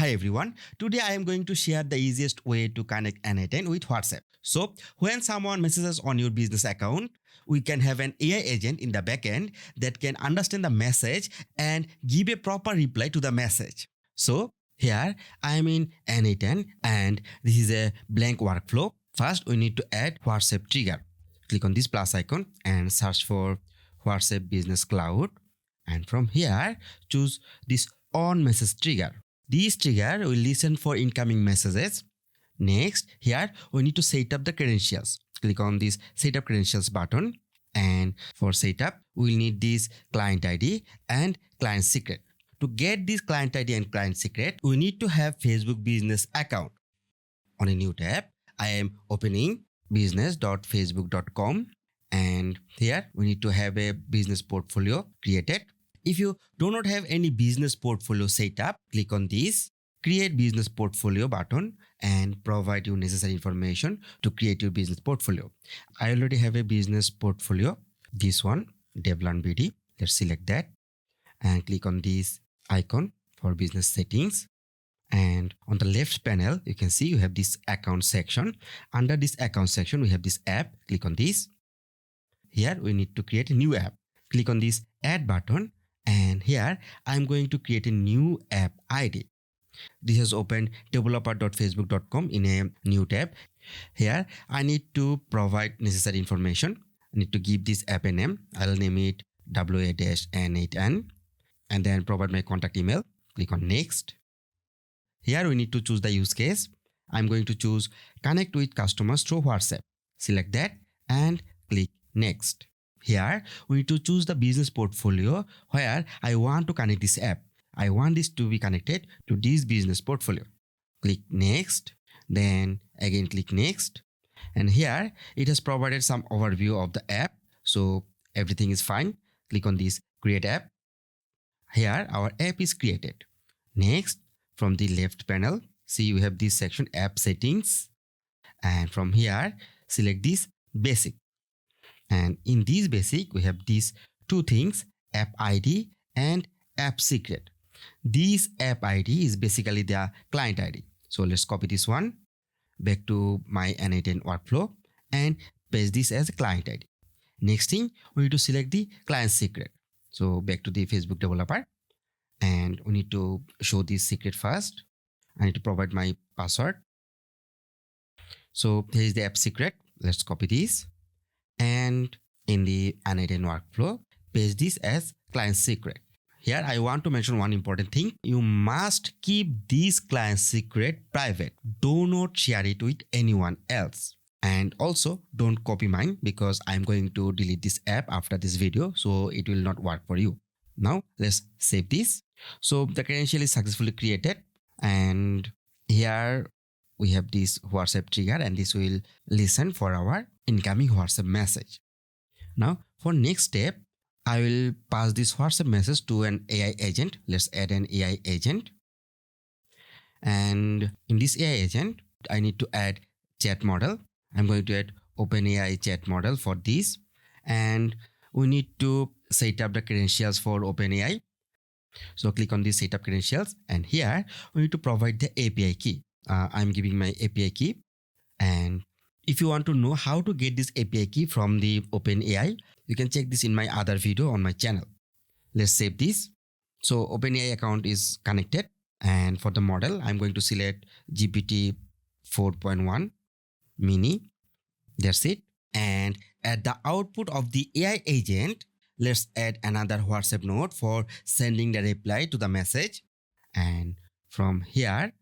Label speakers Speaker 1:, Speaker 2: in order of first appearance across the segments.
Speaker 1: Hi everyone, today I am going to share the easiest way to connect n8n with WhatsApp. So when someone messages on your business account, we can have an AI agent in the backend that can understand the message and give a proper reply to the message. So here I am in n8n and this is a blank workflow. First we need to add WhatsApp trigger. Click on this plus icon and search for WhatsApp Business Cloud, and from here choose this on message trigger. This trigger will listen for incoming messages. Next, here we need to set up the credentials. Click on this setup credentials button, and for setup we will need this client ID and client secret. To get this client ID and client secret, we need to have Facebook business account. On a new tab, I am opening business.facebook.com, and here we need to have a business portfolio created. If you do not have any business portfolio set up, click on this create business portfolio button and provide your necessary information to create your business portfolio. I already have a business portfolio, this one, Devlan BD. Let's select that and click on this icon for business settings. And on the left panel, you can see you have this account section. Under this account section, we have this app. Click on this. Here we need to create a new app. Click on this add button, and here I'm going to create a new app ID. This has opened developer.facebook.com in a new tab. Here I need to provide necessary information. I need to give this app a name. I'll name it WA-n8n and then provide my contact email. Click on next. Here we need to choose the use case. I'm going to choose connect with customers through WhatsApp. Select that and click next. Here we need to choose the business portfolio where I want to connect this app. I want this to be connected to this business portfolio. Click next, then again click next. And here it has provided some overview of the app. So everything is fine. Click on this create app. Here our app is created. Next, from the left panel, see you have this section app settings. And from here, select this basic. And in this basic, we have these two things, app ID and app secret. This app ID is basically the client ID. So let's copy this one back to my n8n workflow and paste this as a client ID. Next thing, we need to select the client secret. So back to the Facebook developer, and we need to show this secret first. I need to provide my password. So here is the app secret. Let's copy this. And in the n8n workflow, paste this as client secret. Here I want to mention one important thing. You must keep this client secret private. Do not share it with anyone else. And also don't copy mine because I'm going to delete this app after this video, so it will not work for you. Now let's save this. So the credential is successfully created, and here we have this WhatsApp trigger, and this will listen for our incoming WhatsApp message. Now for next step, I will pass this WhatsApp message to an AI agent. Let's add an AI agent. And in this AI agent, I need to add chat model. I'm going to add OpenAI chat model for this. And we need to set up the credentials for OpenAI. So click on this setup credentials, and here we need to provide the API key. I'm giving my API key, and if you want to know how to get this API key from the OpenAI, you can check this in my other video on my channel. Let's save this. So OpenAI account is connected, and for the model, I'm going to select GPT 4.1 mini. That's it. And at the output of the AI agent, let's add another WhatsApp node for sending the reply to the message. And from here,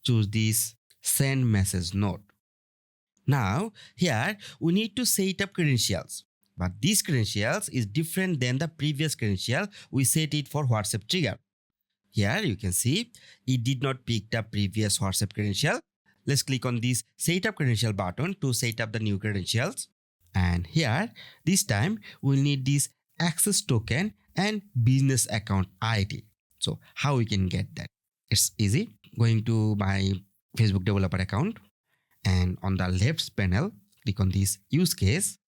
Speaker 1: choose this send message node. Now here we need to set up credentials, but these credentials is different than the previous credential. We set it for WhatsApp trigger. Here you can see it did not pick the previous WhatsApp credential. Let's click on this setup credential button to set up the new credentials. And here this time we'll need this access token and business account ID. So how we can get that? It's easy. Going to my Facebook developer account, and on the left panel, click on this use case.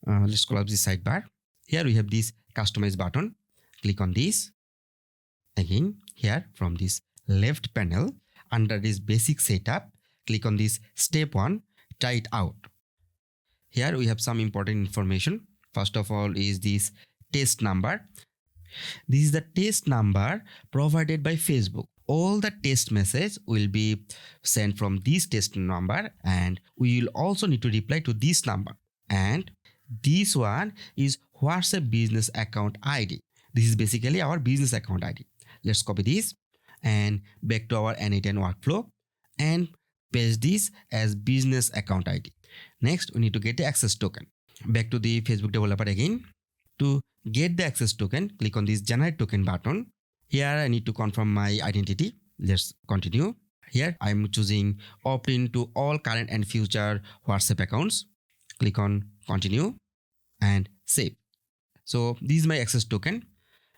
Speaker 1: Let's scroll up the sidebar. Here we have this customize button. Click on this. Again, here from this left panel, under this basic setup, click on this step 1, try it out. Here we have some important information. First of all is this test number. This is the test number provided by Facebook. All the test message will be sent from this test number, and we will also need to reply to this number. And this one is WhatsApp business account ID. This is basically our business account ID. Let's copy this and back to our n8n workflow and paste this as business account ID. Next, we need to get the access token. Back to the Facebook developer again. To get the access token, click on this generate token button. Here I need to confirm my identity. Let's continue. Here I'm choosing opt-in to all current and future WhatsApp accounts. Click on continue and save. So this is my access token.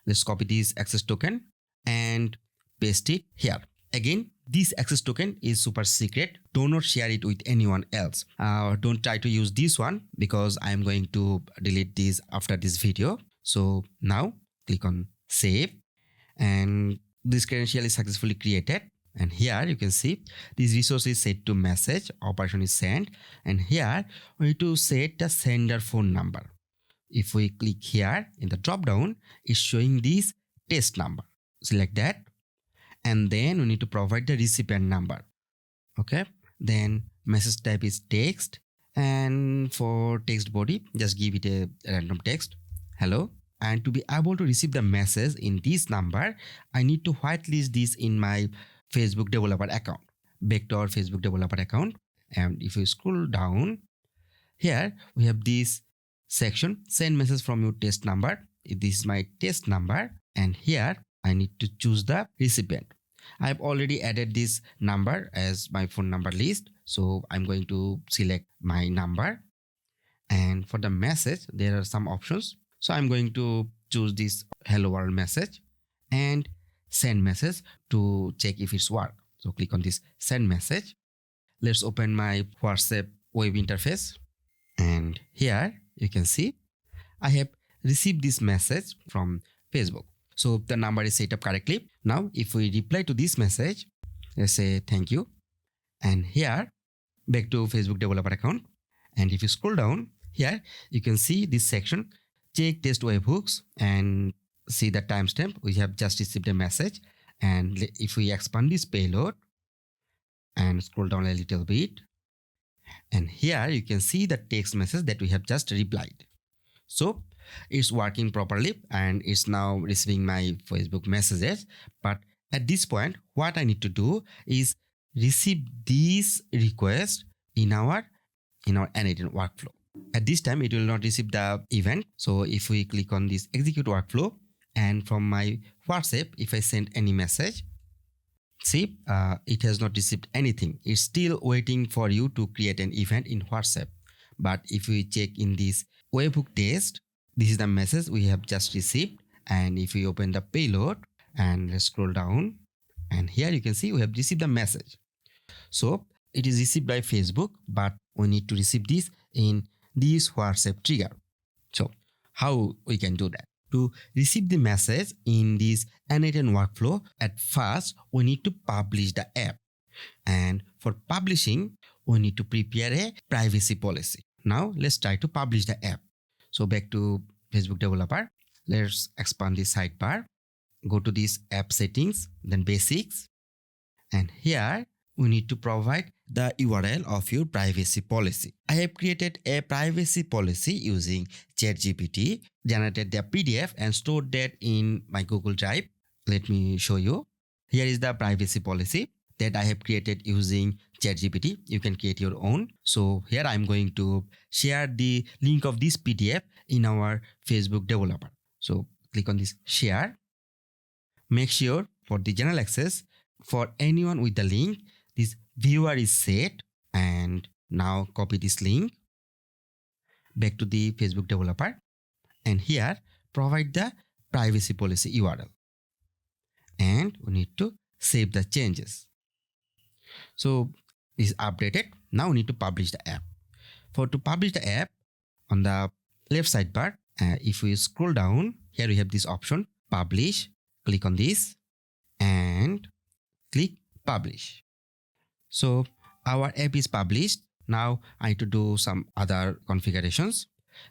Speaker 1: Let's copy this access token and paste it here. Again, this access token is super secret. Do not share it with anyone else. Don't try to use this one because I'm going to delete this after this video. So now click on save, and this credential is successfully created. And here you can see this resource is set to message, operation is sent, and here we need to set the sender phone number. If we click here in the drop down, it's showing this test number. Select that, and then we need to provide the recipient number. Okay, then message type is text, and for text body just give it a random text, hello. And to be able to receive the message in this number, I need to whitelist this in my Facebook developer account. Back to our Facebook developer account, and if you scroll down, here we have this section, send message from your test number. This is my test number, and here I need to choose the recipient. I've already added this number as my phone number list, so I'm going to select my number. And for the message, there are some options. So I'm going to choose this hello world message and send message to check if it's work. So click on this send message. Let's open my WhatsApp web interface, and here you can see I have received this message from Facebook. So the number is set up correctly. Now if we reply to this message, let's say thank you, and here back to Facebook developer account, and if you scroll down here you can see this section, check test webhooks, and see the timestamp. We have just received a message, and if we expand this payload and scroll down a little bit, and here you can see the text message that we have just replied. So it's working properly and it's now receiving my Facebook messages. But at this point, what I need to do is receive these requests in our n8n workflow. At this time, it will not receive the event. So if we click on this execute workflow, and from my WhatsApp, if I send any message, see, it has not received anything. It's still waiting for you to create an event in WhatsApp. But if we check in this webhook test, this is the message we have just received. And if we open the payload and let's scroll down, and here you can see we have received the message. So it is received by Facebook, but we need to receive this in this WhatsApp trigger. So how we can do that? To receive the message in this n8n workflow, at first we need to publish the app. And for publishing, we need to prepare a privacy policy. Now let's try to publish the app. So back to Facebook developer, let's expand this sidebar, go to this app settings, then basics, and here we need to provide the URL of your privacy policy. I have created a privacy policy using ChatGPT, generated the PDF and stored that in my Google Drive. Let me show you. Here is the privacy policy that I have created using ChatGPT. You can create your own. So here I'm going to share the link of this PDF in our Facebook developer. So click on this share. Make sure for the general access, for anyone with the link, this viewer is set, and now copy this link back to the Facebook developer, and here provide the privacy policy URL, and we need to save the changes. So this is updated. Now we need to publish the app. To publish the app, on the left sidebar, if we scroll down, here we have this option, publish. Click on this and click publish. So our app is published. Now I need to do some other configurations.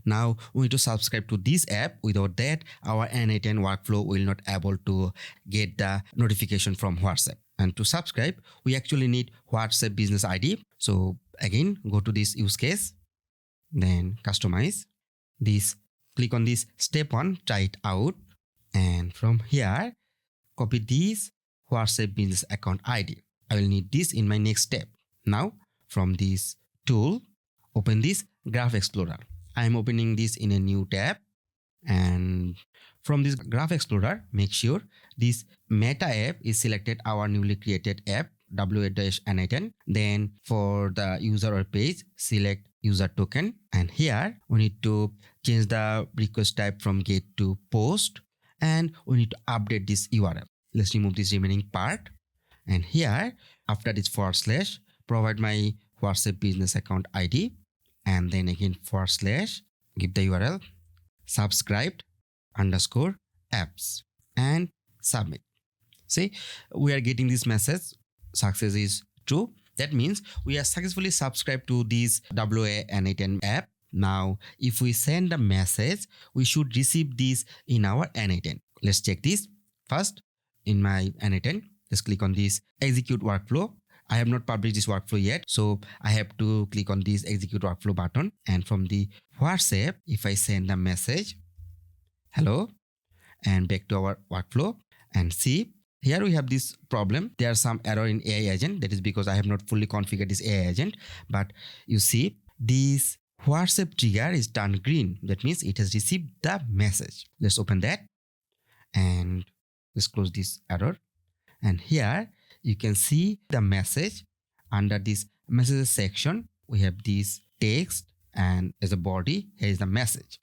Speaker 1: Now we need to subscribe to this app. Without that, our n8n workflow will not able to get the notification from WhatsApp. And to subscribe, we actually need WhatsApp business ID. So again, go to this use case, then customize this, click on this step 1, try it out. And from here, copy this WhatsApp business account ID. I will need this in my next step. Now, from this tool, open this Graph Explorer. I am opening this in a new tab. And from this Graph Explorer, make sure this Meta app is selected, our newly created app, w8-n8n. Then for the user or page, select user token. And here we need to change the request type from get to post. And we need to update this URL. Let's remove this remaining part. And here, after this / provide my WhatsApp business account ID. And then again / give the URL subscribed _ apps and submit. See, we are getting this message. Success is true. That means we are successfully subscribed to this WA-n8n app. Now, if we send a message, we should receive this in our n8n. Let's check this. First, in my n8n, let's click on this execute workflow. I have not published this workflow yet, so I have to click on this execute workflow button. And from the WhatsApp, if I send a message, hello, and back to our workflow, and see, here we have this problem. There's some error in AI agent. That is because I have not fully configured this AI agent. But you see, this WhatsApp trigger is turned green. That means it has received the message. Let's open that and let's close this error. And here you can see the message. Under this messages section, we have this text, and as a body, here is the message.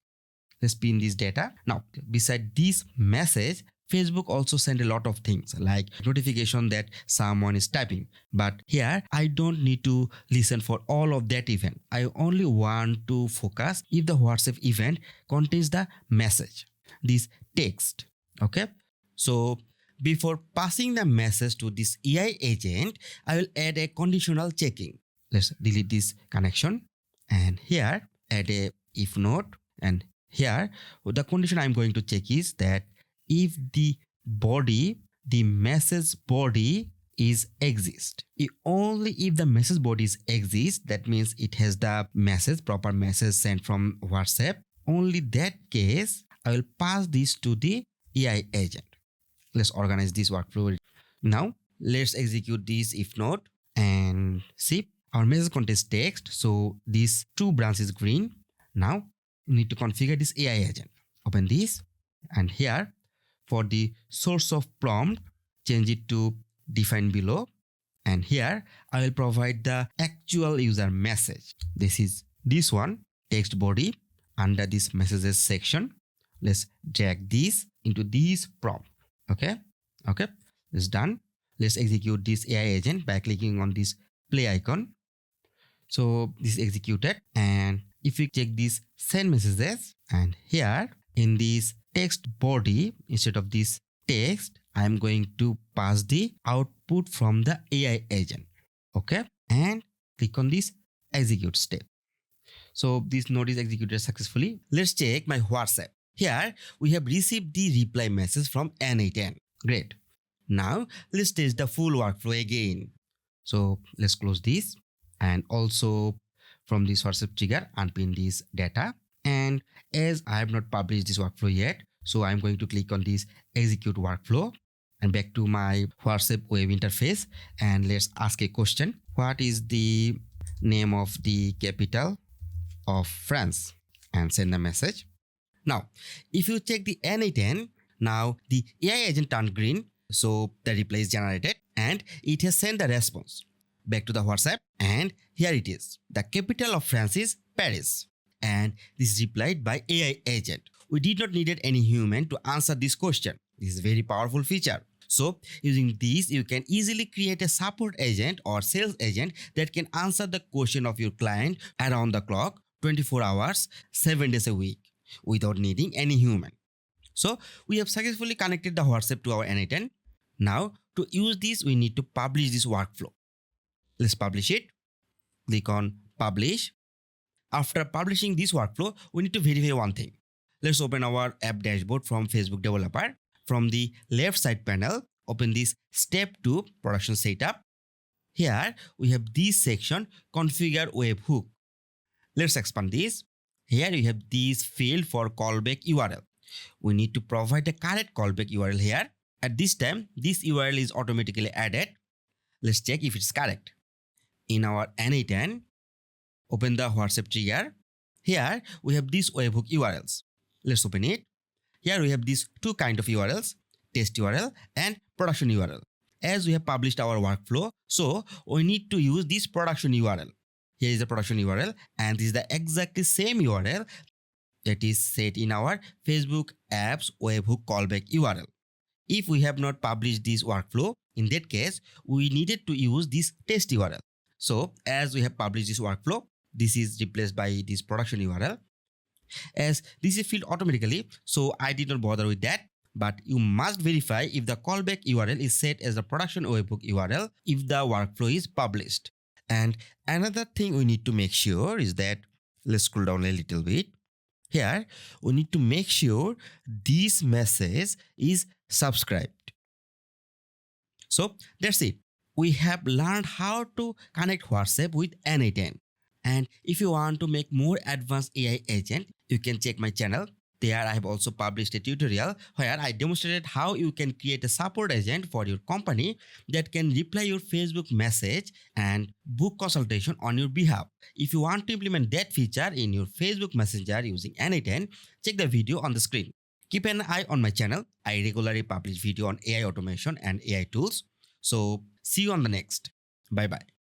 Speaker 1: Let's pin this data. Now, beside this message, Facebook also send a lot of things like notification that someone is typing. But here, I don't need to listen for all of that event. I only want to focus if the WhatsApp event contains the message, this text. Okay. So before passing the message to this AI agent, I will add a conditional checking. Let's delete this connection. And here, add a if not. And here, the condition I'm going to check is that if the body, the message body is exist. Only if the message body is exist, that means it has the message, proper message sent from WhatsApp. Only that case, I will pass this to the AI agent. Let's organize this workflow. Now, let's execute this if not, and see, our message contains text. So this true branch is green. Now, we need to configure this AI agent. Open this, and here, for the source of prompt, change it to define below. And here, I will provide the actual user message. This is this one, text body. Under this messages section, let's drag this into this prompt. Okay. It's done. Let's execute this AI agent by clicking on this play icon. So this is executed. And if we check this send messages, and here in this text body, instead of this text, I'm going to pass the output from the AI agent. Okay. And click on this execute step. So this node is executed successfully. Let's check my WhatsApp. Here we have received the reply message from n8n. Great. Now let's test the full workflow again. So let's close this, and also from this WhatsApp trigger, unpin this data. And as I have not published this workflow yet, so I'm going to click on this execute workflow and back to my WhatsApp web interface. And let's ask a question. What is the name of the capital of France? And send the message. Now, if you check the n8n, now the AI agent turned green. So the reply is generated and it has sent the response back to the WhatsApp. And here it is. The capital of France is Paris. And this is replied by AI agent. We did not need any human to answer this question. This is a very powerful feature. So using this, you can easily create a support agent or sales agent that can answer the question of your client around the clock, 24 hours, 7 days a week, without needing any human. So we have successfully connected the WhatsApp to our n8n. Now to use this, we need to publish this workflow. Let's publish it. Click on publish. After publishing this workflow, we need to verify one thing. Let's open our app dashboard from Facebook Developer. From the left side panel, open this step 2 production setup. Here we have this section configure webhook. Let's expand this. Here we have this field for callback URL. We need to provide the correct callback URL here. At this time, this URL is automatically added. Let's check if it's correct. In our n8n, open the WhatsApp trigger. Here we have these webhook URLs. Let's open it. Here we have these two kind of URLs, test URL and production URL. As we have published our workflow, so we need to use this production URL. Here is the production URL and this is the exactly same URL that is set in our Facebook apps webhook callback URL. If we have not published this workflow, in that case, we needed to use this test URL. So as we have published this workflow, this is replaced by this production URL. As this is filled automatically, so I did not bother with that. But you must verify if the callback URL is set as the production webhook URL if the workflow is published. And another thing we need to make sure is that, let's scroll down a little bit. Here, we need to make sure this message is subscribed. So that's it. We have learned how to connect WhatsApp with n8n. And if you want to make more advanced AI agent, you can check my channel. There I have also published a tutorial where I demonstrated how you can create a support agent for your company that can reply your Facebook message and book consultation on your behalf. If you want to implement that feature in your Facebook Messenger using n8n, check the video on the screen. Keep an eye on my channel. I regularly publish video on AI automation and AI tools. So see you on the next. Bye bye.